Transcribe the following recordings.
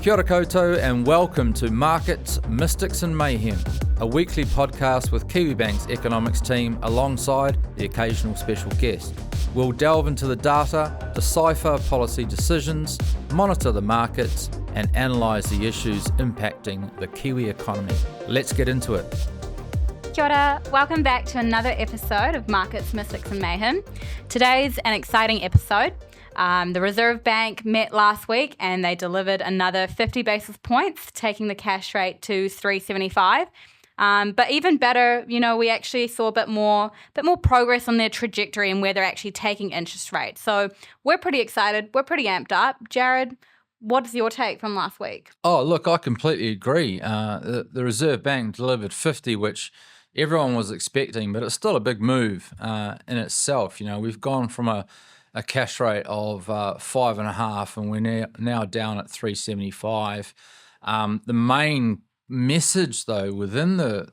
Kia ora koutou and welcome to Markets, Mystics and Mayhem, a weekly podcast with Kiwi Bank's economics team alongside the occasional special guest. We'll delve into the data, decipher policy decisions, monitor the markets and analyse the issues impacting the Kiwi economy. Let's get into it. Kia ora. Welcome back to another episode of Markets, Mystics and Mayhem. Today's an exciting episode. The Reserve Bank met last week and they delivered another 50 basis points, taking the cash rate to 3.75. But even better, we actually saw a bit more progress on their trajectory and where they're actually taking interest rates. So we're pretty excited. We're pretty amped up. Jarrod, what's your take from last week? Oh, look, I completely agree. The Reserve Bank delivered 50, which everyone was expecting, but it's still a big move in itself. We've gone from a cash rate of 5.5, and we're now down at 3.75. The main message, though, within the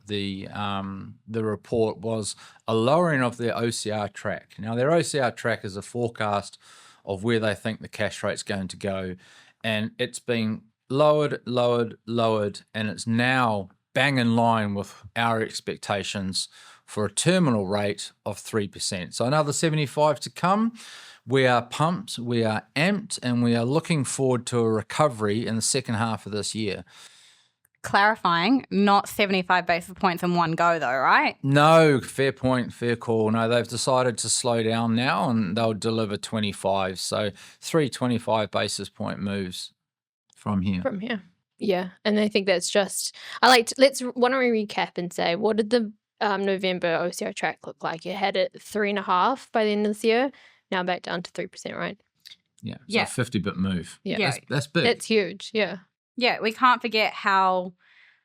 report was a lowering of their OCR track. Now, their OCR track is a forecast of where they think the cash rate's going to go, and it's been lowered, and it's now bang in line with our expectations for a terminal rate of 3%. So another 75 to come. We are pumped, we are amped, and we are looking forward to a recovery in the second half of this year. Clarifying, not 75 basis points in one go though, right? No, fair point, fair call. No, they've decided to slow down now and they'll deliver 25. So 325 basis point moves from here. Yeah, and I think that's just, why don't we recap and say, what did the November OCR track look like? You had it 3.5 by the end of this year, now back down to 3%, right? Yeah, so 50 bit move. Yeah. That's big. That's huge, yeah. Yeah, we can't forget how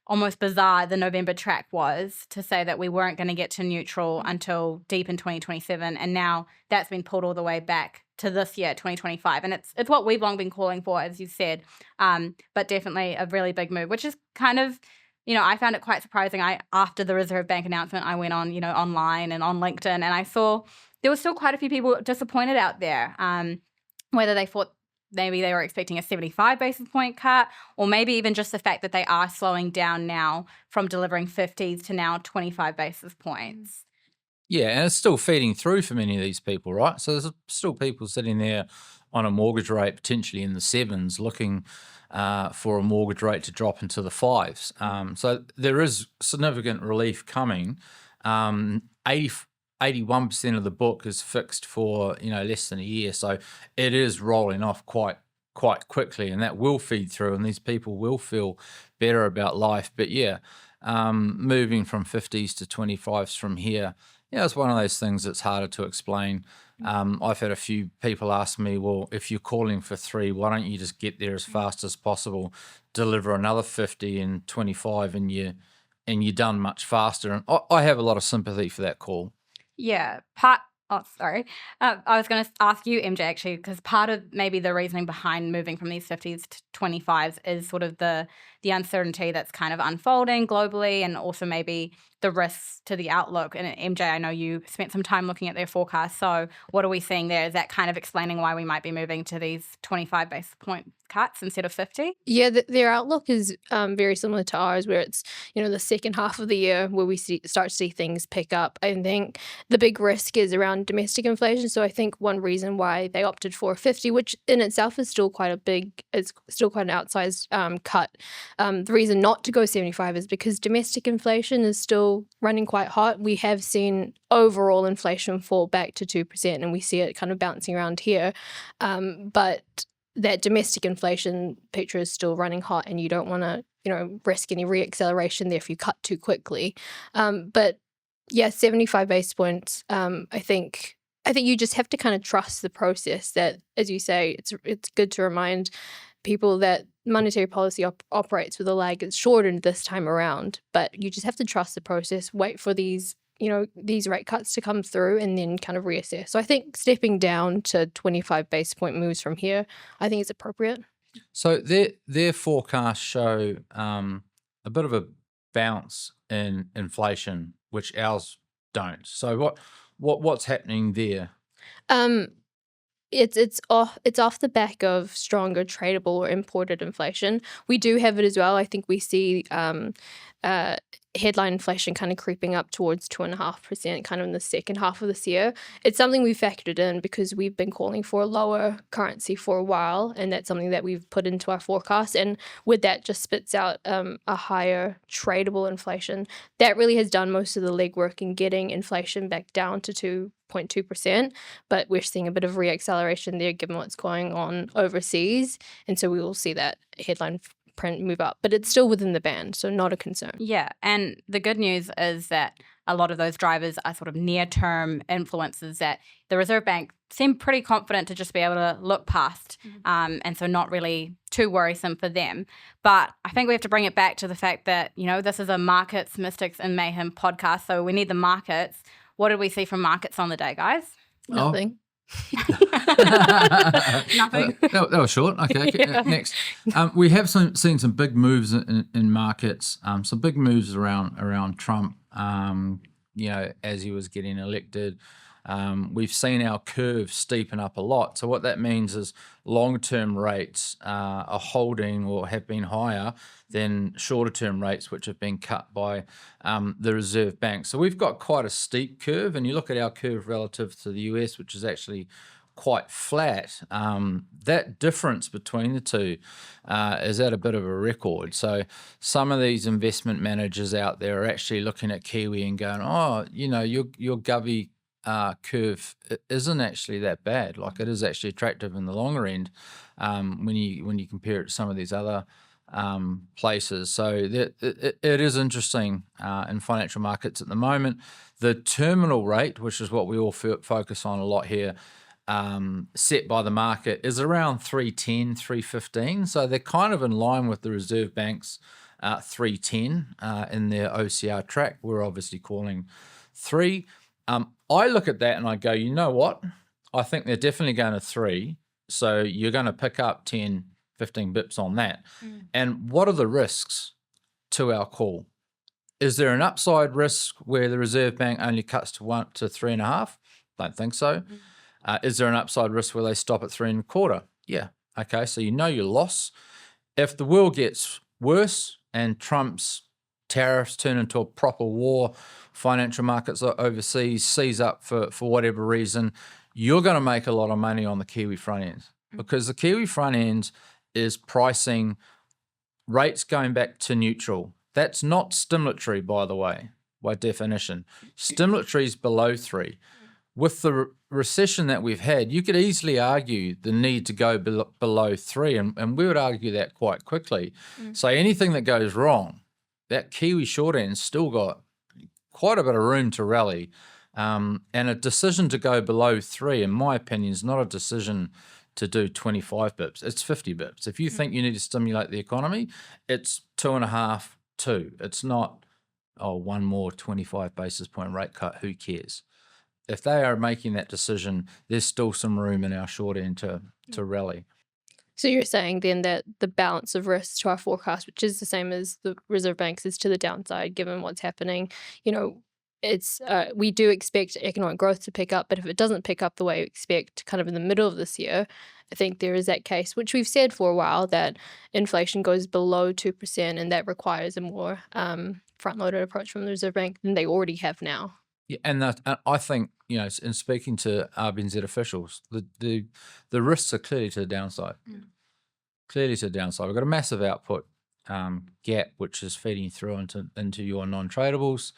almost bizarre the November track was to say that we weren't going to get to neutral until deep in 2027, and now that's been pulled all the way back to this year, 2025, and it's what we've long been calling for, as you said, but definitely a really big move, which is kind of, I found it quite surprising. After the Reserve Bank announcement, I went on, online and on LinkedIn, and I saw there were still quite a few people disappointed out there, whether they thought maybe they were expecting a 75 basis point cut, or maybe even just the fact that they are slowing down now from delivering 50s to now 25 basis points. Yeah, and it's still feeding through for many of these people, right? So there's still people sitting there on a mortgage rate potentially in the 7s looking for a mortgage rate to drop into the 5s. So there is significant relief coming. 81% of the book is fixed for less than a year, so it is rolling off quite quickly, and that will feed through, and these people will feel better about life. But moving from 50s to 25s from here, it's one of those things that's harder to explain. I've had a few people ask me, well, if you're calling for 3, why don't you just get there as fast as possible, deliver another 50 and 25, and you're done much faster? And I have a lot of sympathy for that call. Yeah, I was going to ask you, MJ, actually, because part of maybe the reasoning behind moving from these 50s to 25s is sort of the uncertainty that's kind of unfolding globally, and also maybe the risks to the outlook. And MJ, I know you spent some time looking at their forecast. So what are we seeing there? Is that kind of explaining why we might be moving to these 25 basis point cuts instead of 50? Yeah, their outlook is very similar to ours, where it's, the second half of the year where we start to see things pick up. I think the big risk is around domestic inflation. So I think one reason why they opted for 50, which in itself is still quite an outsized cut. The reason not to go 75 is because domestic inflation is still running quite hot. We have seen overall inflation fall back to 2%, and we see it kind of bouncing around here. But that domestic inflation picture is still running hot, and you don't want to, risk any reacceleration there if you cut too quickly. But 75 basis points. I think you just have to kind of trust the process. That, as you say, it's good to remind people that monetary policy operates with a lag. It's shortened this time around, but you just have to trust the process, wait for these rate cuts to come through, and then kind of reassess. So I think stepping down to 25 basis point moves from here, I think is appropriate. So their forecasts show a bit of a bounce in inflation, which ours don't. So what's happening there? it's off the back of stronger tradable or imported inflation. We do have it as well. I think we see headline inflation kind of creeping up towards 2.5% kind of in the second half of this year. It's something we factored in because we've been calling for a lower currency for a while, and that's something that we've put into our forecast. And with that, just spits out a higher tradable inflation. That really has done most of the legwork in getting inflation back down to 2.2%, but we're seeing a bit of reacceleration there given what's going on overseas, and so we will see that headline print move up, but it's still within the band, so not a concern. Yeah, and the good news is that a lot of those drivers are sort of near-term influences that the Reserve Bank seem pretty confident to just be able to look past, and so not really too worrisome for them. But I think we have to bring it back to the fact that, this is a Markets, Mystics and Mayhem podcast, so we need the markets. What did we see from markets on the day, guys? Nothing. Nothing. That was short. Okay. Yeah. Next, we have seen some big moves in markets. Some big moves around Trump. As he was getting elected, we've seen our curve steepen up a lot. So what that means is long-term rates are holding or have been higher than shorter-term rates, which have been cut by the Reserve Bank. So we've got quite a steep curve, and you look at our curve relative to the US, which is actually quite flat. That difference between the two is at a bit of a record. So some of these investment managers out there are actually looking at Kiwi and going, your govy curve isn't actually that bad. Like, it is actually attractive in the longer end when you compare it to some of these other places. So it is interesting in financial markets at the moment. The terminal rate, which is what we all focus on a lot here, set by the market, is around 310, 315. So they're kind of in line with the Reserve Bank's 310 in their OCR track. We're obviously calling 3. I look at that and I go, you know what? I think they're definitely going to 3. So you're going to pick up 10, 15 bips on that. And what are the risks to our call? Is there an upside risk where the Reserve Bank only cuts to 1 to 3.5? Don't think so. Is there an upside risk where they stop at 3.25? Yeah. Okay. So your loss. If the world gets worse and Trump's tariffs turn into a proper war, financial markets overseas seize up for whatever reason, you're going to make a lot of money on the Kiwi front end, because the Kiwi front end is pricing rates going back to neutral. That's not stimulatory, by the way, by definition. Stimulatory is below 3. With the recession that we've had, you could easily argue the need to go below 3, and we would argue that quite quickly. So anything that goes wrong, that Kiwi short end's still got quite a bit of room to rally. And a decision to go below 3, in my opinion, is not a decision to do 25 bips. It's 50 bips. If you think you need to stimulate the economy, it's 2.5, 2. It's not, one more 25 basis point rate cut. Who cares? If they are making that decision, there's still some room in our short end to rally. So you're saying then that the balance of risks to our forecast, which is the same as the Reserve Bank's, is to the downside given what's happening. It's we do expect economic growth to pick up, but if it doesn't pick up the way we expect kind of in the middle of this year, I think there is that case, which we've said for a while, that inflation goes below 2%, and that requires a more front-loaded approach from the Reserve Bank than they already have now. Yeah, and I think, in speaking to RBNZ officials, the risks are clearly to the downside. Clearly to the downside. We've got a massive output gap, which is feeding through into your non-tradables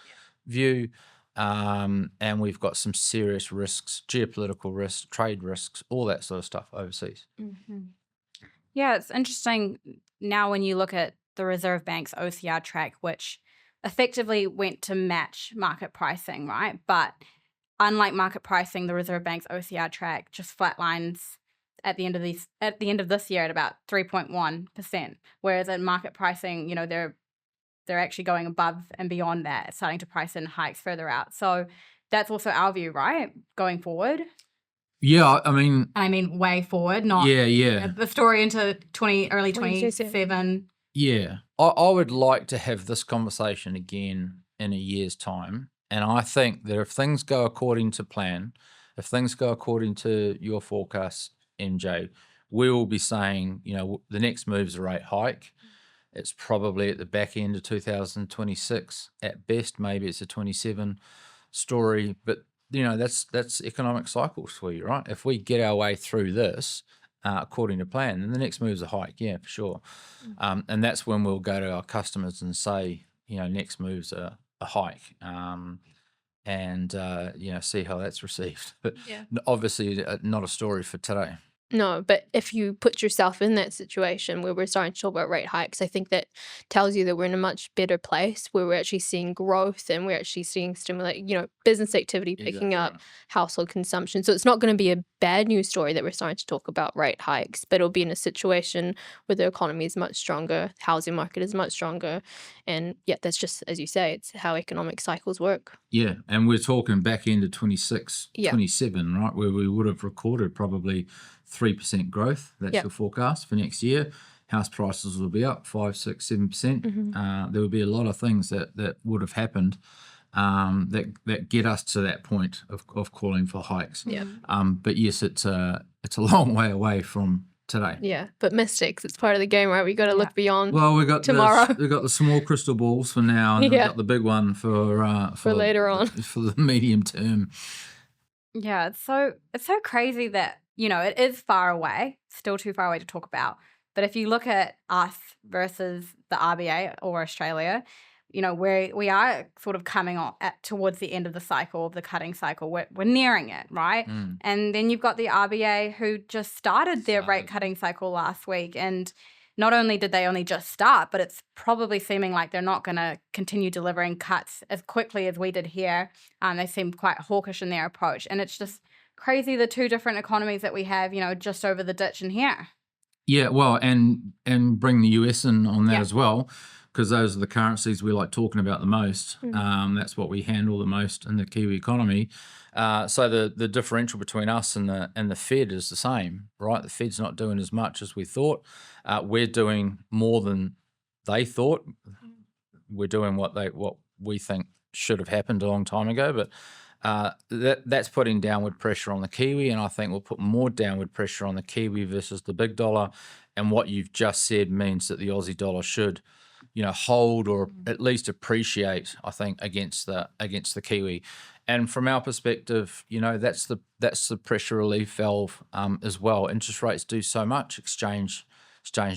view, and we've got some serious risks, geopolitical risks, trade risks, all that sort of stuff overseas. Yeah, it's interesting now when you look at the Reserve Bank's OCR track, which effectively went to match market pricing, right? But unlike market pricing, the Reserve Bank's OCR track just flatlines at the end of this year at about 3.1%, whereas at market pricing, they're actually going above and beyond that, starting to price in hikes further out. So that's also our view, right, going forward? Yeah, I mean, way forward, not the story into early 2027. Yeah, I would like to have this conversation again in a year's time. And I think that if things go according to plan, if things go according to your forecast, MJ, we will be saying, the next move's a rate hike. It's probably at the back end of 2026 at best. Maybe it's a 27 story, but that's economic cycles for you, right? If we get our way through this according to plan, then the next move's a hike, yeah, for sure. And that's when we'll go to our customers and say, next move's a hike, and see how that's received. But obviously not a story for today. No, but if you put yourself in that situation where we're starting to talk about rate hikes, I think that tells you that we're in a much better place where we're actually seeing growth and we're actually seeing business activity picking Exactly up, right. household consumption. So it's not going to be a bad news story that we're starting to talk about rate hikes, but it'll be in a situation where the economy is much stronger, housing market is much stronger. And that's just, as you say, it's how economic cycles work. Yeah, and we're talking back end of 26, Yeah. 27, right, where we would have recorded probably 3% growth. That's Yeah. your forecast for next year. House prices will be up 5, 6, 7%. There would be a lot of things that would have happened that get us to that point of calling for hikes. Yeah. But yes, it's a long way away from today. Yeah, but mystics, it's part of the game, right? We got to look beyond. Well, we got tomorrow. We got the small crystal balls for now, and we've got the big one for later on. for the medium term. Yeah, it's so crazy that, it is far away, still too far away to talk about. But if you look at us versus the RBA or Australia, we are sort of coming on towards the end of the cycle, of the cutting cycle. We're nearing it, right? And then you've got the RBA who just started their rate cutting cycle last week. And not only did they only just start, but it's probably seeming like they're not going to continue delivering cuts as quickly as we did here. They seem quite hawkish in their approach. And it's just crazy, the two different economies that we have, just over the ditch in here. Yeah, well, and bring the US in on that as well, because those are the currencies we like talking about the most. That's what we handle the most in the Kiwi economy. So the differential between us and the Fed is the same, right? The Fed's not doing as much as we thought. We're doing more than they thought. We're doing what we think should have happened a long time ago, but that's putting downward pressure on the Kiwi, and I think we'll put more downward pressure on the Kiwi versus the big dollar. And what you've just said means that the Aussie dollar should, hold or at least appreciate, I think, against the Kiwi. And from our perspective, that's the pressure relief valve as well. Interest rates do so much, exchange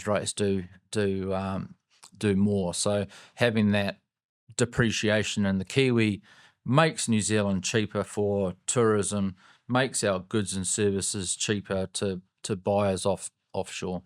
rates do more. So having that depreciation in the Kiwi makes New Zealand cheaper for tourism, makes our goods and services cheaper to buyers offshore.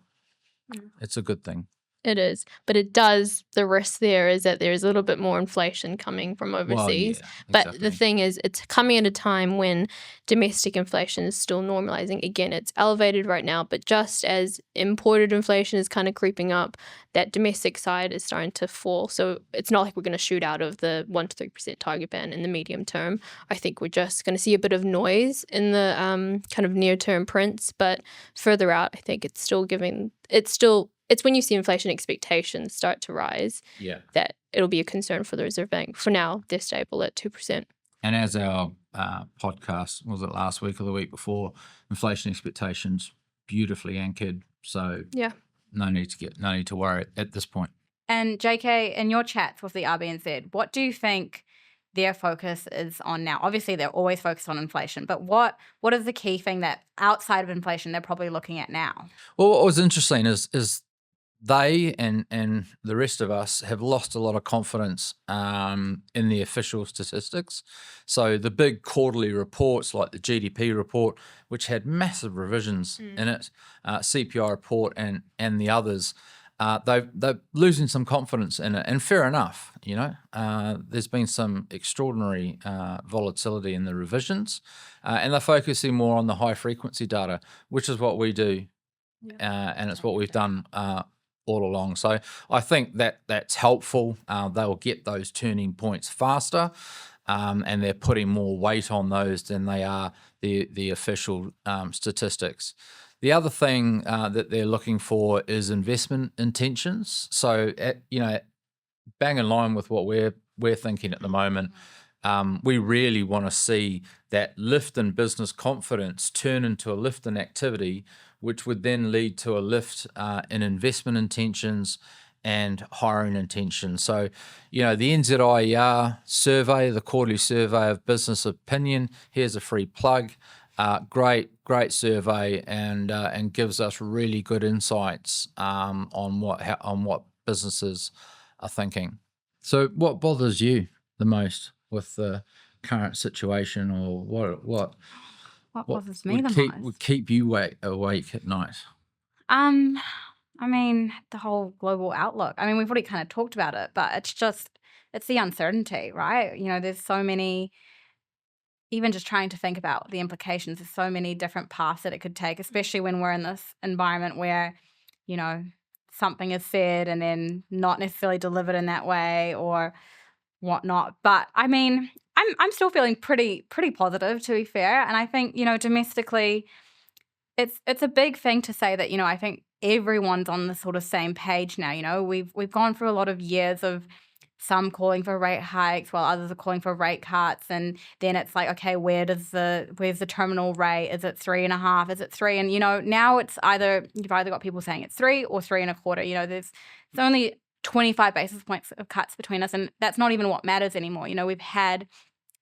It's a good thing. It is, but it does, the risk there is that there's a little bit more inflation coming from overseas. Well, But the thing is, it's coming at a time when domestic inflation is still normalizing. Again, it's elevated right now, but just as imported inflation is kind of creeping up, that domestic side is starting to fall. So it's not like we're going to shoot out of the 1 to 3% target band in the medium term. I think we're just going to see a bit of noise in the kind of near-term prints, but further out, I think it's when you see inflation expectations start to rise that it'll be a concern for the Reserve Bank. For now, they're stable at 2%. And as our podcast, was it last week or the week before, inflation expectations beautifully anchored. So no need to worry at this point. And JK, in your chats with the RBNZ, what do you think their focus is on now? Obviously, they're always focused on inflation, but what is the key thing that outside of inflation they're probably looking at now? Well, what was interesting is they and the rest of us have lost a lot of confidence in the official statistics. So the big quarterly reports like the GDP report, which had massive revisions in it, CPI report and the others, they're losing some confidence in it. And fair enough, there's been some extraordinary volatility in the revisions, and they're focusing more on the high frequency data, which is what we do, and it's what we've done all along. So I think that's helpful. They'll get those turning points faster, and they're putting more weight on those than they are the official statistics. The other thing that they're looking for is investment intentions. So bang in line with what we're thinking at the moment. we really want to see that lift in business confidence turn into a lift in activity, which would then lead to a lift in investment intentions and hiring intentions. So, the NZIER survey, the quarterly survey of business opinion, here's a free plug. Great survey, and gives us really good insights on what businesses are thinking. So, what bothers you the most with the current situation, or what bothers me the most? would keep you awake at night? I mean, the whole global outlook. I mean, we've already kind of talked about it, but it's the uncertainty, right? There's so many, even just trying to think about the implications, there's so many different paths that it could take, especially when we're in this environment where, something is said and then not necessarily delivered in that way or whatnot. But I mean, I'm still feeling pretty positive, to be fair. And I think, domestically, it's a big thing to say that, I think everyone's on the sort of same page now. We've gone through a lot of years of some calling for rate hikes while others are calling for rate cuts, and then it's like, okay, where's the terminal rate? Is it 3.5? Is it 3? And now you've either got people saying it's 3 or 3.25. It's only 25 basis points of cuts between us, and that's not even what matters anymore. We've had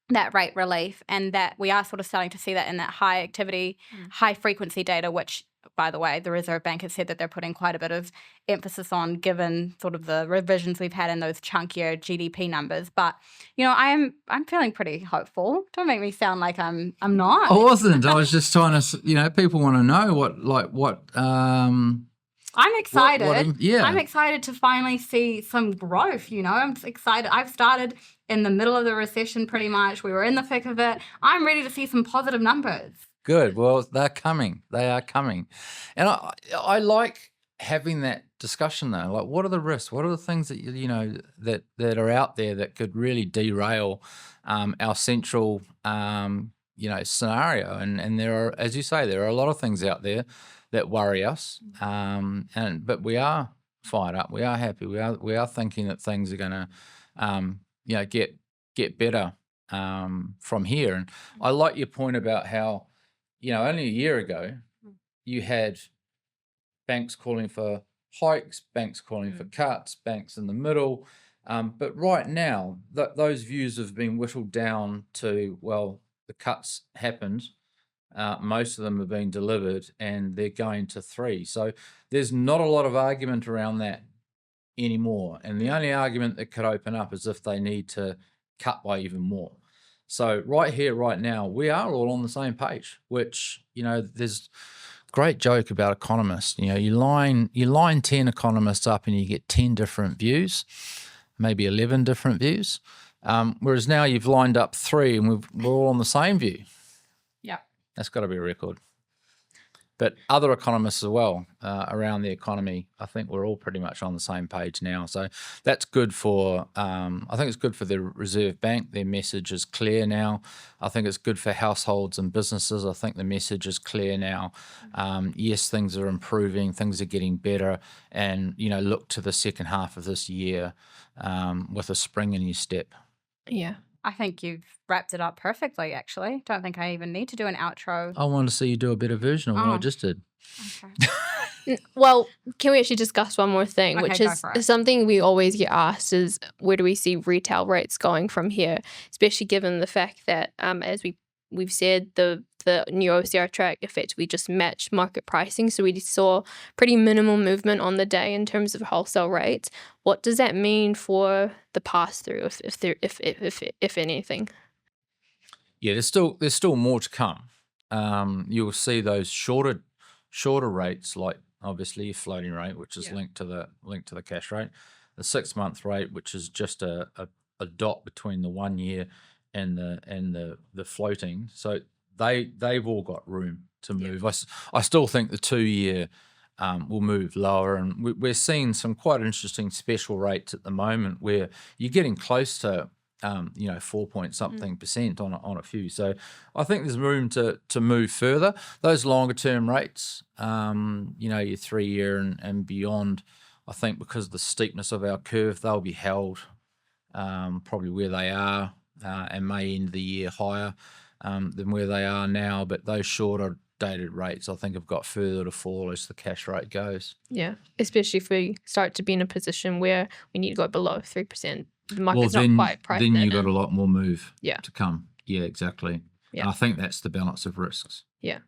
that rate relief, and that we are sort of starting to see that in that high activity, high frequency data, which, by the way, the Reserve Bank has said that they're putting quite a bit of emphasis on, given sort of the revisions we've had in those chunkier GDP numbers. But I'm feeling pretty hopeful. Don't make me sound like I'm not. I wasn't. I was just trying to. People want to know what. I'm excited. Yeah. I'm excited to finally see some growth. I'm excited. I've started in the middle of the recession pretty much. We were in the thick of it. I'm ready to see some positive numbers. Good. Well, they're coming. They are coming. And I like having that discussion though. Like, what are the risks? What are the things that that are out there that could really derail our central scenario? And there are, as you say, there are a lot of things out there that worry us. But we are fired up. We are happy. We are thinking that things are going to get better from here. And I like your point about how only a year ago you had banks calling for hikes, banks calling for cuts, banks in the middle. But right now, those views have been whittled down to, well, the cuts happened. Most of them have been delivered, and they're going to 3. So there's not a lot of argument around that anymore. And the only argument that could open up is if they need to cut by even more. So right here, right now, we are all on the same page, which, there's a great joke about economists. You line 10 economists up and you get 10 different views, maybe 11 different views. Whereas now you've lined up 3 and we're all on the same view. Yeah. That's got to be a record. But other economists as well around the economy, I think we're all pretty much on the same page now. So that's good for, I think it's good for the Reserve Bank. Their message is clear now. I think it's good for households and businesses. I think the message is clear now. Yes, things are improving, things are getting better. And, look to the second half of this year with a spring in your step. Yeah. I think you've wrapped it up perfectly, actually. Don't think I even need to do an outro. I wanted to see you do a better version of what I just did. Okay. Well, can we actually discuss one more thing, Okay, which go is for it. something we always get asked is, where do we see retail rates going from here, especially given the fact that, as we've said, the new OCR track effectively just matched market pricing. So we saw pretty minimal movement on the day in terms of wholesale rates. What does that mean for the pass-through, if anything? Yeah, there's still more to come. You'll see those shorter rates, like obviously your floating rate, which is linked to the cash rate, the 6-month rate, which is just a dot between the 1 year and the floating. So they've all got room to move. I still think the 2-year will move lower, and we're seeing some quite interesting special rates at the moment where you're getting close to 4 point something % on a few. So I think there's room to move further. Those longer term rates, your 3-year and beyond, I think because of the steepness of our curve, they'll be held probably where they are. and may end the year higher than where they are now. But those shorter dated rates, I think, have got further to fall as the cash rate goes. Yeah, especially if we start to be in a position where we need to go below 3%. The market's not quite priced then that you've got in. a lot more move Yeah. to come. Yeah, exactly. Yeah. And I think that's the balance of risks. Yeah.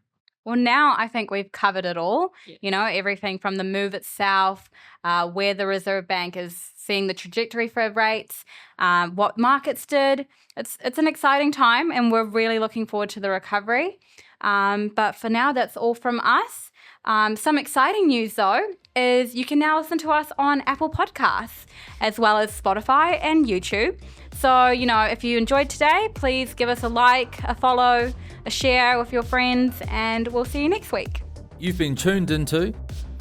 Well, now I think we've covered it all. Yeah. You know, everything from the move itself, where the Reserve Bank is seeing the trajectory for rates, what markets did. It's an exciting time, and we're really looking forward to the recovery. But for now, that's all from us. Some exciting news, though, is you can now listen to us on Apple Podcasts, as well as Spotify and YouTube. So, you know, if you enjoyed today, please give us a like, a follow, a share with your friends, and we'll see you next week. You've been tuned into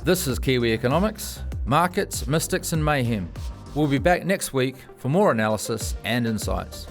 This is Kiwi Economics, Markets, Mystics and Mayhem. We'll be back next week for more analysis and insights.